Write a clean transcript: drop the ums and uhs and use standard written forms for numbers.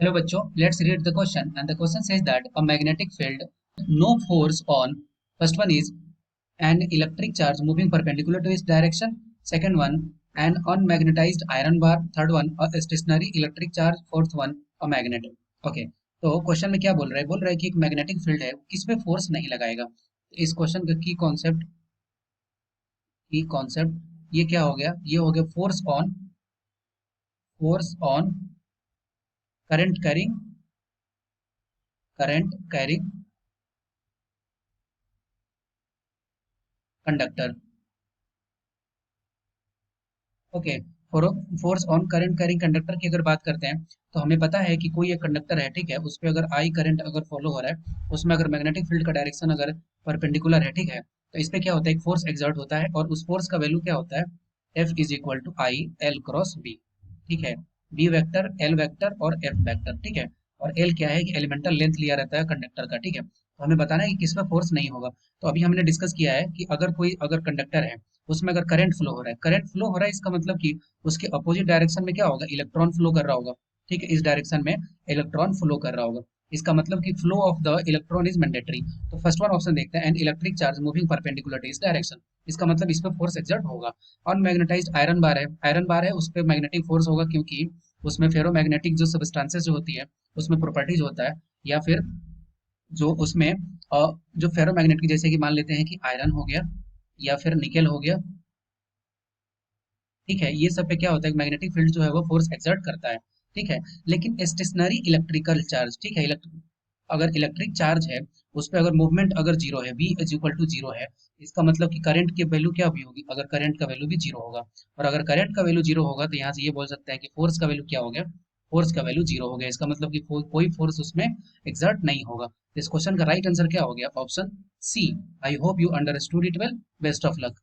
Hello bachcho, let's read the question. And the question says that a magnetic field, no force on. First one is an electric charge moving perpendicular to its direction. Second one, an unmagnetized iron bar. Third one, a stationary electric charge. Fourth one, a magnet. Okay, तो question में क्या बोल रहा है? बोल रहा है कि एक मैग्नेटिक फील्ड है, किसमें फोर्स नहीं लगाएगा. इस क्वेश्चन का की कॉन्सेप्ट ये क्या हो गया? ये हो गया force on current carrying conductor. Okay. Force on current carrying conductor की अगर बात करते हैं तो हमें पता है कि कोई एक कंडक्टर है, ठीक है, उस पे अगर आई करंट अगर फॉलो हो रहा है, उसमें अगर मैग्नेटिक फील्ड का डायरेक्शन अगर परपेंडिकुलर है, ठीक है, तो इस पे क्या होता है? एक फोर्स एक्सर्ट होता है और उस फोर्स का वैल्यू क्या होता है? F is equal to I L cross B. ठीक है, बी वेक्टर, एल वेक्टर और एफ वेक्टर. ठीक है, और एल क्या है कि एलिमेंटल लेंथ लिया रहता है कंडक्टर का. ठीक है, तो हमें बताना है कि किसमें फोर्स नहीं होगा. तो अभी हमने डिस्कस किया है कि अगर कंडक्टर है, उसमें अगर करंट फ्लो हो रहा है, इसका मतलब कि उसके अपोजिट डायरेक्शन में क्या होगा? इलेक्ट्रॉन फ्लो कर रहा होगा. ठीक है, इस डायरेक्शन में इलेक्ट्रॉन फ्लो कर रहा होगा. इसका मतलब कि flow of the electron is mandatory. तो फर्स्ट वन ऑप्शन देखते हैं, an electric charge moving perpendicular to इस डायरेक्शन. इसका मतलब इस पे फोर्स एक्सर्ट होगा. अनमैग्नेटाइज्ड आयरन बार है, उस पे मैग्नेटिक फोर्स होगा, क्योंकि उसमें फेरोमैग्नेटिक जो सब्सटेंसेस जो होती है, उसमें प्रॉपर्टीज होता है. या फिर जो उसमें जो फेरोमैग्नेटिक, जैसे कि मान लेते हैं कि आयरन हो गया या फिर निकेल हो गया. ठीक है, ये सब पे क्या होता है? मैग्नेटिक फील्ड जो है वो फोर्स एक्सर्ट करता है. ठीक है, लेकिन स्टेशनरी इलेक्ट्रिकल चार्ज, ठीक है, अगर इलेक्ट्रिक चार्ज है, उस पर अगर मूवमेंट अगर जीरो है, v is equal to zero है, इसका मतलब कि करंट की वैल्यू क्या भी होगी? अगर करंट का वैल्यू भी जीरो होगा, और अगर करंट का वैल्यू जीरो होगा, तो यहाँ से ये बोल सकते हैं कि फोर्स का वैल्यू क्या हो गया? फोर्स का वैल्यू जीरो हो गया. इसका मतलब कि कोई फोर्स उसमें एक्सर्ट नहीं होगा. इस क्वेश्चन का राइट आंसर क्या हो गया? Option C. I hope you understood it well. Best of luck.